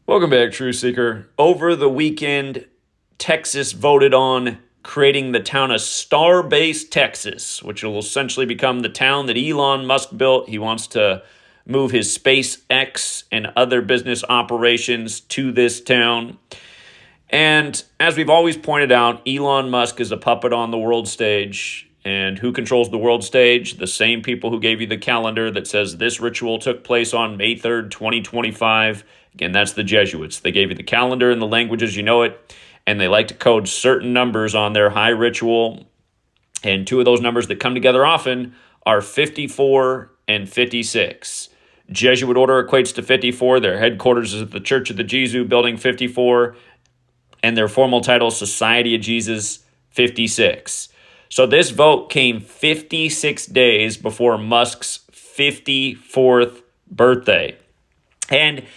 Welcome back, True Seeker. Over the weekend, Texas voted on creating the town of Starbase, Texas, which will essentially become the town that Elon Musk built. He wants to move his SpaceX and other business operations to this town. And as we've always pointed out, Elon Musk is a puppet on the world stage. And who controls the world stage? The same people who gave you the calendar that says this ritual took place on May 3rd, 2025. Again, that's the Jesuits. They gave you the calendar in the language as you know it, and they like to code certain numbers on their high ritual. And two of those numbers that come together often are 54 and 56. Jesuit order equates to 54. Their headquarters is at the Church of the Jesuit, Building 54, and their formal title, Society of Jesus, 56. So this vote came 56 days before Musk's 54th birthday. And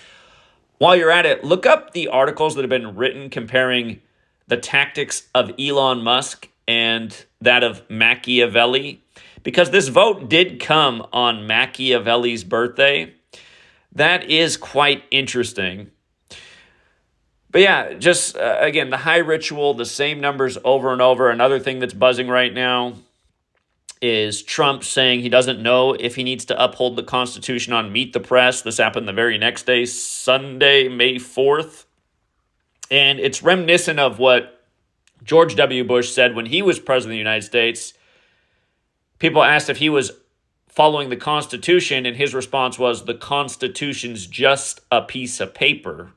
while you're at it, look up the articles that have been written comparing the tactics of Elon Musk and that of Machiavelli, because this vote did come on Machiavelli's birthday. That is quite interesting. But yeah, just again, the high ritual, the same numbers over and over. Another thing that's buzzing right now is Trump saying he doesn't know if he needs to uphold the Constitution on Meet the Press. This happened the very next day, Sunday, May 4th. And it's reminiscent of what George W. Bush said when he was president of the United States. People asked if he was following the Constitution, and his response was, the Constitution's just a piece of paper.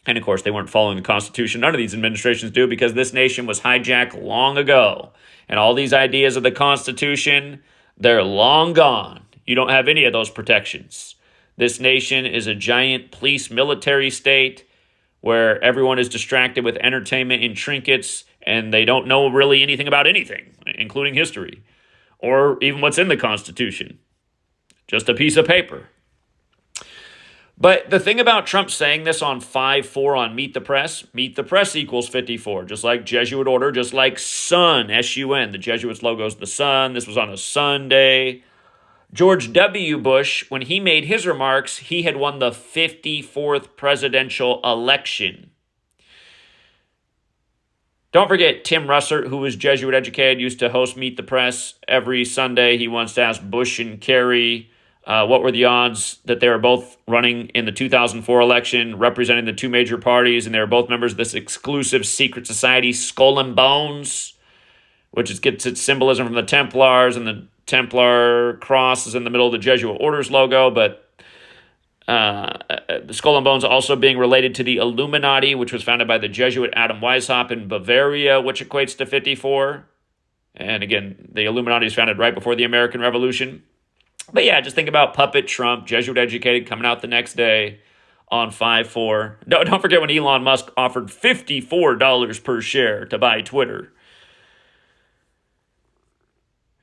And of course, they weren't following the Constitution. None of these administrations do, because this nation was hijacked long ago. And all these ideas of the Constitution, they're long gone. You don't have any of those protections. This nation is a giant police military state where everyone is distracted with entertainment and trinkets, and they don't know really anything about anything, including history, or even what's in the Constitution. Just a piece of paper. But the thing about Trump saying this on 5-4 on Meet the Press equals 54, just like Jesuit order, just like sun, S-U-N. The Jesuits' logo is the sun. This was on a Sunday. George W. Bush, when he made his remarks, he had won the 54th presidential election. Don't forget, Tim Russert, who was Jesuit educated, used to host Meet the Press every Sunday. He once asked Bush and Kerry what were the odds that they were both running in the 2004 election, representing the two major parties, and they were both members of this exclusive secret society, Skull and Bones, which gets its symbolism from the Templars, and the Templar cross is in the middle of the Jesuit Order's logo, but the Skull and Bones also being related to the Illuminati, which was founded by the Jesuit Adam Weishaupt in Bavaria, which equates to 54. And again, the Illuminati is founded right before the American Revolution. But yeah, just think about puppet Trump, Jesuit educated, coming out the next day on 5-4. Don't forget when Elon Musk offered $54 per share to buy Twitter.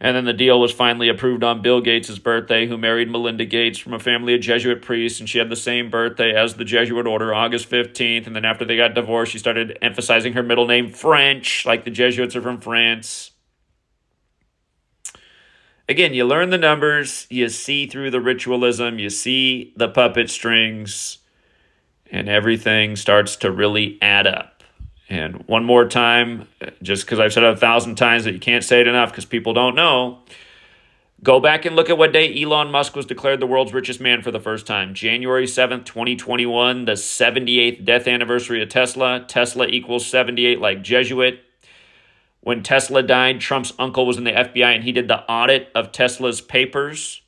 And then the deal was finally approved on Bill Gates' birthday, who married Melinda Gates from a family of Jesuit priests, and she had the same birthday as the Jesuit order, August 15th. And then after they got divorced, she started emphasizing her middle name French, like the Jesuits are from France. Again, you learn the numbers, you see through the ritualism, you see the puppet strings, and everything starts to really add up. And one more time, just because I've said it 1,000 times that you can't say it enough because people don't know, go back and look at what day Elon Musk was declared the world's richest man for the first time. January 7th, 2021, the 78th death anniversary of Tesla. Tesla equals 78 like Jesuit. When Tesla died, Trump's uncle was in the FBI and he did the audit of Tesla's papers.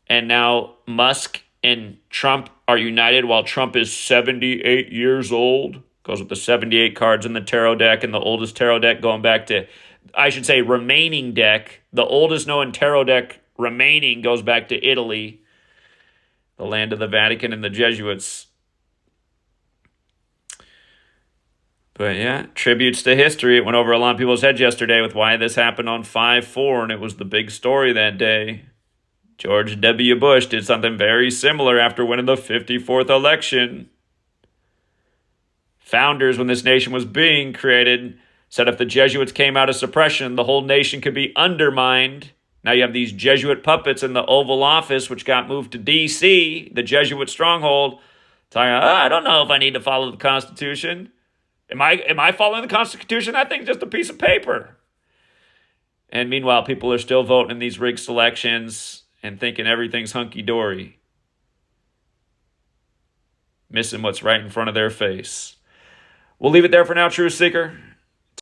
And now Musk and Trump are united while Trump is 78 years old. Goes with the 78 cards in the tarot deck, and the oldest tarot deck going back to, I should say, remaining deck. The oldest known tarot deck remaining goes back to Italy, the land of the Vatican and the Jesuits. But yeah, tributes to history. It went over a lot of people's heads yesterday with why this happened on 5-4, and it was the big story that day. George W. Bush did something very similar after winning the 54th election. Founders, when this nation was being created, said if the Jesuits came out of suppression, the whole nation could be undermined. Now you have these Jesuit puppets in the Oval Office, which got moved to D.C., the Jesuit stronghold. Talking, I don't know if I need to follow the Constitution. Am I following the Constitution? I think just a piece of paper. And meanwhile, people are still voting in these rigged selections and thinking everything's hunky-dory, missing what's right in front of their face. We'll leave it there for now, Truth Seeker.